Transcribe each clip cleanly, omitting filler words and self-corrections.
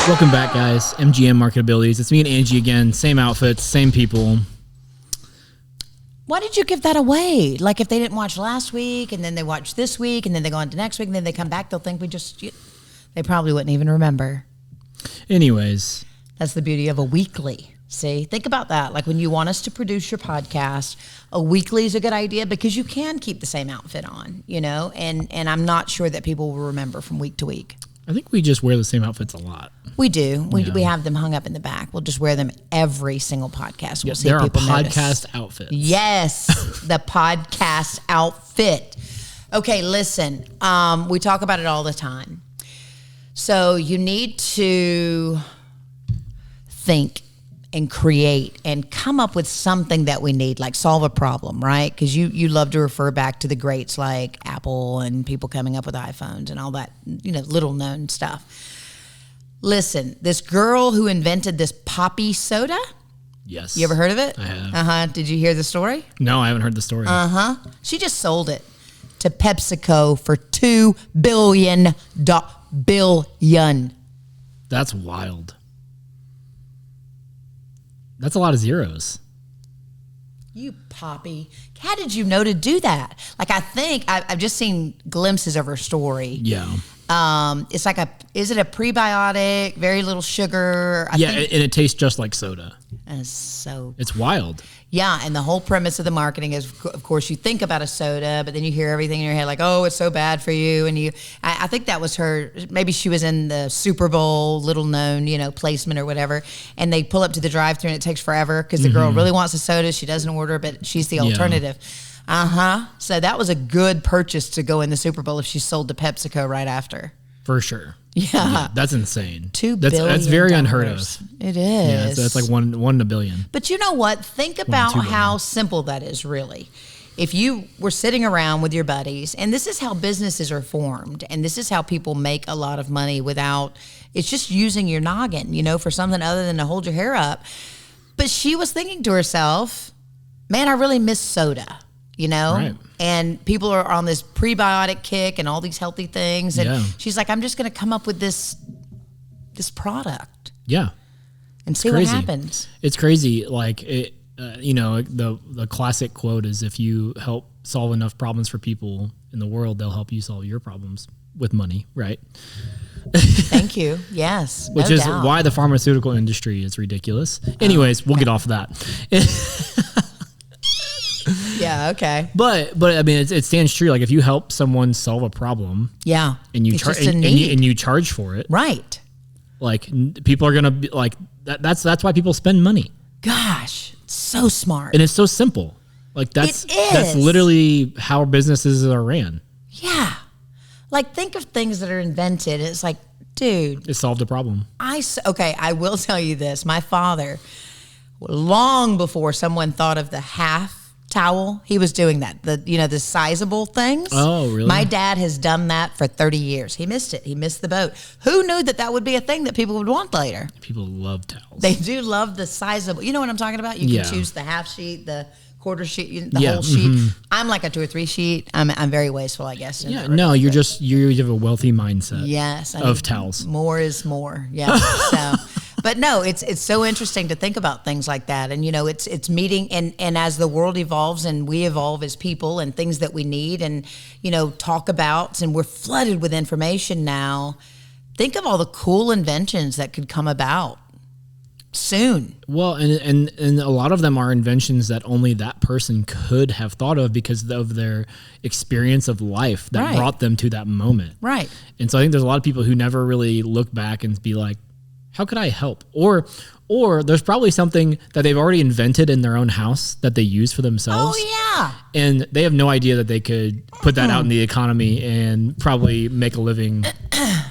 Welcome back, guys. MGM MarketAbilities. It's me and Angie again. Same outfits, same people. Why did you give that away? Like if they didn't watch last week and then they watch this week and then they go on to next week and then they come back, they'll think they probably wouldn't even remember. Anyways. That's the beauty of a weekly. See, think about that. Like when you want us to produce your podcast, a weekly is a good idea because you can keep the same outfit on, and I'm not sure that people will remember from week to week. I think we just wear the same outfits a lot. We do. We have them hung up in the back. We'll just wear them every single podcast. We'll see there if people are notice. podcast outfits. Yes, the podcast outfit. Okay, listen. We talk about it all the time. So you need to think and create and come up with something that we need, like solve a problem, right? Because you love to refer back to the greats like Apple and people coming up with iPhones and all that, little known stuff. Listen, this girl who invented this poppy soda. Yes. You ever heard of it? I have. Did you hear the story? No, I haven't heard the story. She just sold it to PepsiCo for $2 billion. Billion. That's wild. That's a lot of zeros. You poppy. How did you know to do that? Like, I think I've just seen glimpses of her story. Yeah. It's like is it a prebiotic, very little sugar? And it tastes just like soda. It's wild. Yeah, and the whole premise of the marketing is, of course, you think about a soda, but then you hear everything in your head like, oh, it's so bad for you. And I think that was her, maybe she was in the Super Bowl, little known, placement or whatever, and they pull up to the drive-thru and it takes forever because the girl really wants a soda. She doesn't order, but she's the alternative. So that was a good purchase to go in the Super Bowl if she sold to PepsiCo right after. For sure. Yeah. That's insane. $2 billion. That's very unheard of. It is. Yeah, so that's like one in a billion. But you know what? Think about how simple that is, really. If you were sitting around with your buddies, and this is how businesses are formed, and this is how people make a lot of money it's just using your noggin, for something other than to hold your hair up. But she was thinking to herself, man, I really miss soda. Right. And people are on this prebiotic kick and all these healthy things. And she's like, I'm just going to come up with this product. Yeah. And see what happens. It's crazy. Like, the classic quote is, if you help solve enough problems for people in the world, they'll help you solve your problems with money, right? Thank you. Yes. Which is why the pharmaceutical industry is ridiculous. Anyways, we'll get off of that. Yeah, okay. But I mean, it stands true. Like, if you help someone solve a problem, and you you charge for it, right? Like, people are gonna be like that. That's why people spend money. Gosh, it's so smart, and it's so simple. Like, that's literally how businesses are ran. Yeah, like, think of things that are invented. It's like, dude, it solved a problem. I will tell you this. My father, long before someone thought of the half towel, he was doing that. The sizable things. Oh, really? My dad has done that for 30 years. He missed it. He missed the boat. Who knew that would be a thing that people would want later? People love towels. They do love the sizable. You know what I'm talking about? You can choose the half sheet, the quarter sheet, the whole sheet. I'm like a 2 or 3 sheet. I'm very wasteful, I guess. Yeah, no, you have a wealthy mindset. Yes, of towels. More is more. Yeah. But no, it's so interesting to think about things like that, and it's meeting, and as the world evolves and we evolve as people, and things that we need, and talk about, and we're flooded with information now. Think of all the cool inventions that could come about soon. Well, and a lot of them are inventions that only that person could have thought of because of their experience of life that brought them to that moment. Right. And so I think there's a lot of people who never really look back and be like, how could I help? Or there's probably something that they've already invented in their own house that they use for themselves. Oh, yeah. And they have no idea that they could put that out in the economy and probably make a living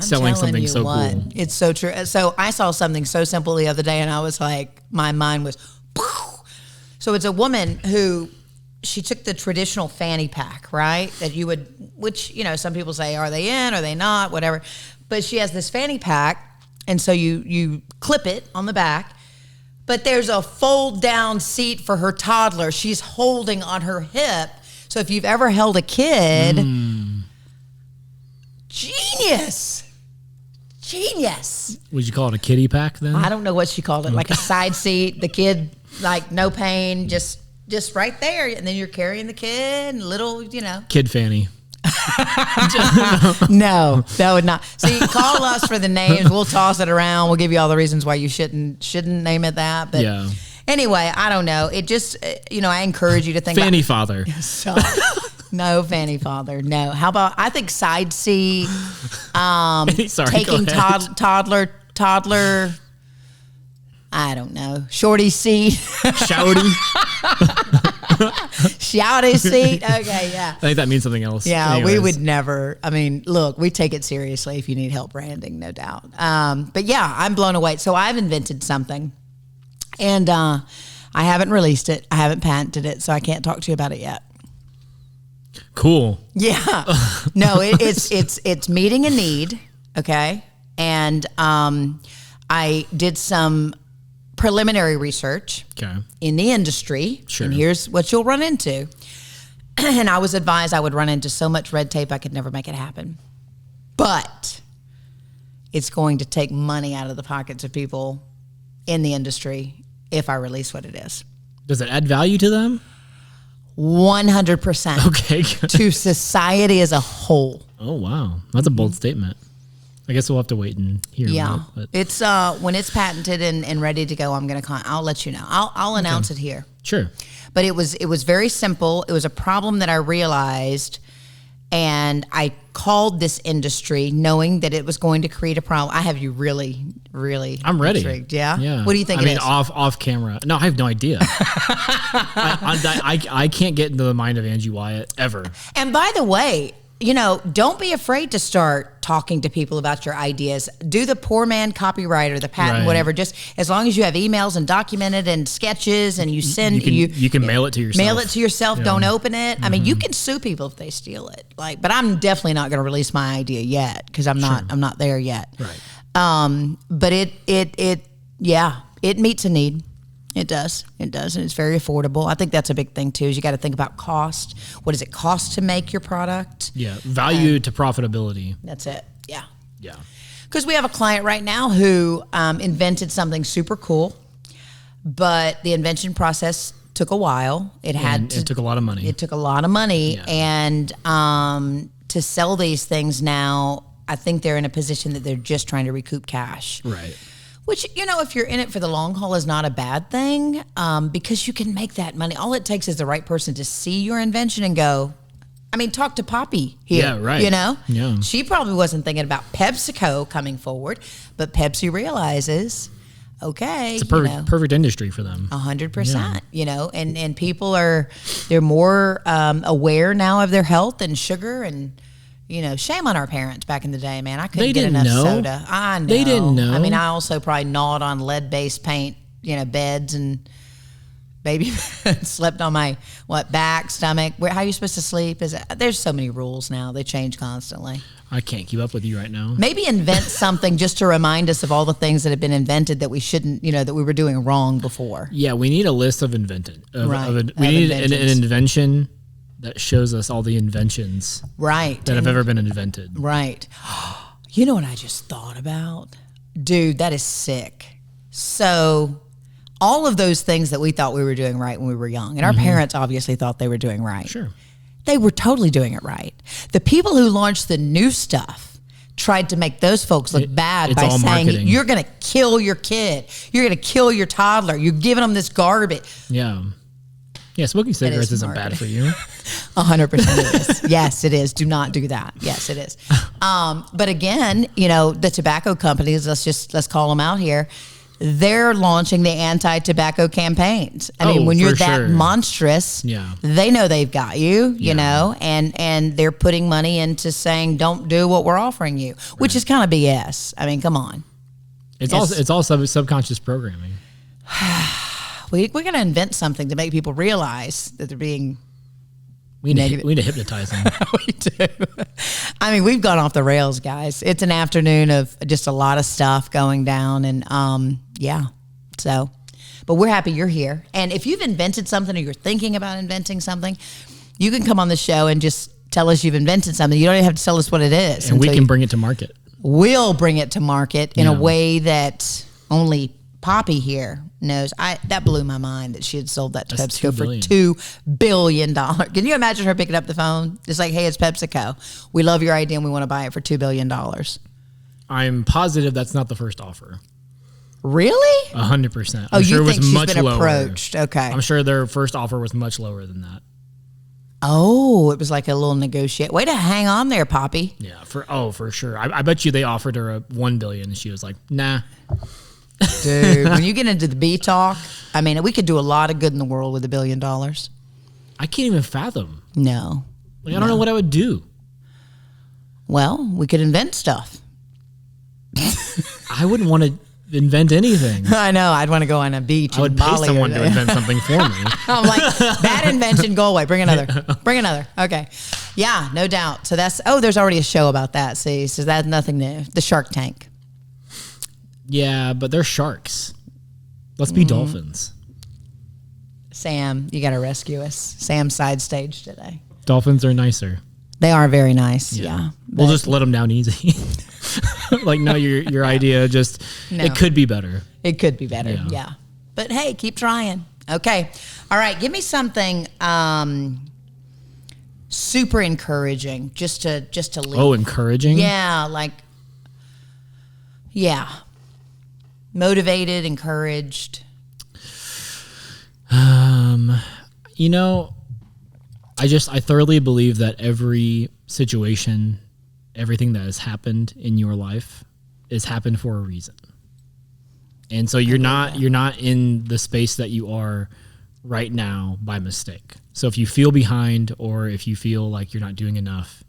selling something so cool. It's so true. So I saw something so simple the other day, and I was like, my mind was, so it's a woman who, she took the traditional fanny pack, right? That you would, which, some people say, are they in, are they not, whatever. But she has this fanny pack. And so you clip it on the back, but there's a fold down seat for her toddler. She's holding on her hip. So if you've ever held a kid, genius. Genius. Would you call it a kiddie pack then? I don't know what she called it, like a side seat. The kid, like no pain, just right there, and then you're carrying the kid and little, Kid fanny. No, that would not. See, call us for the names. We'll toss it around. We'll give you all the reasons why you shouldn't name it that. But yeah. Anyway, I don't know. It just, I encourage you to think Fanny father. No, fanny father. No. How about, I think side seat, Sorry, taking toddler, I don't know, shorty seat. Shouty. Shouty seat. Okay, yeah. I think that means something else. Yeah, Anyways. we would never. I mean, look, we take it seriously if you need help branding, no doubt. But yeah, I'm blown away. So I've invented something, and I haven't released it. I haven't patented it, so I can't talk to you about it yet. Cool. Yeah. No, it's meeting a need. Okay, and I did some preliminary research in the industry. Sure. And here's what you'll run into. And I was advised I would run into so much red tape I could never make it happen. But it's going to take money out of the pockets of people in the industry if I release what it is. Does it add value to them? 100%. Okay. Good. To society as a whole. Oh, wow. That's a bold statement. I guess we'll have to wait and hear. Yeah, about it, it's when it's patented and ready to go. I'll let you know. I'll announce it here. Sure. But it was very simple. It was a problem that I realized, and I called this industry knowing that it was going to create a problem. I have you really, really. I'm ready. Intrigued. Yeah. Yeah. What do you think? I mean, off camera. No, I have no idea. I can't get into the mind of Angie Wyatt ever. And by the way, don't be afraid to start talking to people about your ideas. Do the poor man copywriter, the patent, Right. whatever. Just as long as you have emails and documented and sketches, and you send you can mail it to yourself. Mail it to yourself. Yeah. Don't open it. I mean, you can sue people if they steal it. But I'm definitely not going to release my idea yet because I'm not there yet. Right. But it meets a need. It does, and it's very affordable. I think that's a big thing too. Is you got to think about cost. What does it cost to make your product? Yeah, value to profitability. That's it. Yeah. Yeah. Because we have a client right now who invented something super cool, but the invention process took a while. It took a lot of money. It took a lot of money, Yeah. and to sell these things now, I think they're in a position that they're just trying to recoup cash. Right. Which, if you're in it for the long haul is not a bad thing, because you can make that money. All it takes is the right person to see your invention and go, talk to Poppy here. Yeah, right. Yeah. She probably wasn't thinking about PepsiCo coming forward, but Pepsi realizes, okay. It's a perfect industry for them. 100%, and people they're more aware now of their health and sugar and, shame on our parents back in the day, man. I couldn't get enough soda. I know. They didn't know. I also probably gnawed on lead-based paint, beds and baby slept on my, back, stomach. How are you supposed to sleep? There's so many rules now. They change constantly. I can't keep up with you right now. Maybe invent something just to remind us of all the things that have been invented that we shouldn't, that we were doing wrong before. Yeah, we need a list of invented. We need an invention that shows us all the inventions that have ever been invented. Right. You know what I just thought about? Dude, that is sick. So all of those things that we thought we were doing right when we were young, and our parents obviously thought they were doing right. Sure. They were totally doing it right. The people who launched the new stuff tried to make those folks look bad by saying, marketing. You're going to kill your kid. You're going to kill your toddler. You're giving them this garbage. Yeah. Yeah, smoking cigarettes isn't bad for you. 100% it is. Yes, it is. Do not do that. Yes, it is. But again, the tobacco companies, let's call them out here. They're launching the anti-tobacco campaigns. I mean, when you're that monstrous, they know they've got you, you know, and they're putting money into saying, don't do what we're offering you, which is kind of BS. I mean, come on. It's all subconscious programming. We're going to invent something to make people realize that they're being negative. We need to hypnotize them. We do. I mean, we've gone off the rails, guys. It's an afternoon of just a lot of stuff going down, and so, but we're happy you're here. And if you've invented something or you're thinking about inventing something, you can come on the show and just tell us you've invented something. You don't even have to tell us what it is. And we can bring it to market. we'll bring it to market in a way that only Poppy here knows. That blew my mind that she had sold that to PepsiCo for $2 billion. Can you imagine her picking up the phone? It's like, hey, it's PepsiCo. We love your idea and we want to buy it for $2 billion. I'm positive that's not the first offer. Really? 100%. I'm sure you think she's been approached. Okay. I'm sure their first offer was much lower than that. Oh, it was like a little negotiate. Way to hang on there, Poppy. Yeah, for sure. I bet you they offered her a $1 billion and she was like, nah. Dude, when you get into the B talk, I mean, we could do a lot of good in the world with $1 billion. I can't even fathom. No. Like, I don't know what I would do. Well, we could invent stuff. I wouldn't want to invent anything. I know. I'd want to go on a beach. I would pay someone to invent something for me. I'm like, bad invention, go away. Bring another. Bring another. Okay. Yeah, no doubt. So there's already a show about that. See, so that's nothing new. The Shark Tank. Yeah, but they're sharks. Let's be dolphins. Sam, you got to rescue us. Sam's side stage today. Dolphins are nicer. They are very nice. Yeah. We'll just let them down easy. Like, no, your idea it could be better. It could be better. Yeah. But hey, keep trying. Okay. All right. Give me something super encouraging just to leave. Oh, encouraging? Yeah. Motivated, encouraged. You know, I thoroughly believe that every situation, everything that has happened in your life has happened for a reason. And so you're not in the space that you are right now by mistake. So if you feel behind or if you feel like you're not doing enough,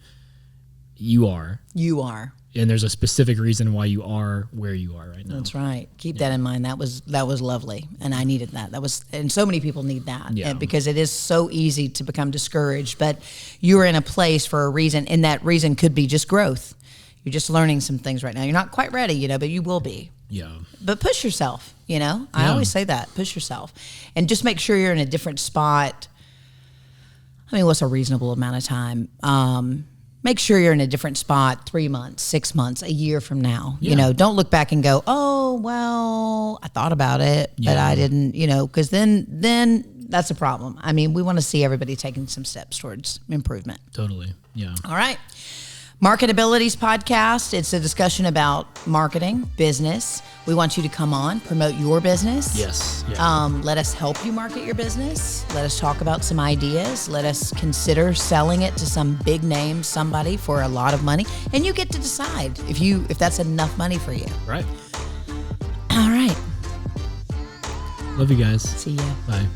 you are. You are. And there's a specific reason why you are where you are right now. That's right. Keep that in mind. That was lovely, and I needed that. And so many people need that, because it is so easy to become discouraged. But you're in a place for a reason, and that reason could be just growth. You're just learning some things right now. You're not quite ready, but you will be. Yeah. But push yourself. I always say that. Push yourself, and just make sure you're in a different spot. I mean, what's a reasonable amount of time? Make sure you're in a different spot 3 months, 6 months, a year from now. Yeah. Don't look back and go, oh, well, I thought about it, but I didn't, because then that's a problem. I mean, we want to see everybody taking some steps towards improvement. Totally. Yeah. All right. MarketAbilities podcast. It's a discussion about marketing, business. We want you to come on, promote your business. Yes. Yeah. Let us help you market your business. Let us talk about some ideas. Let us consider selling it to some big name, somebody for a lot of money. And you get to decide if that's enough money for you. Right. All right. Love you guys. See ya. Bye.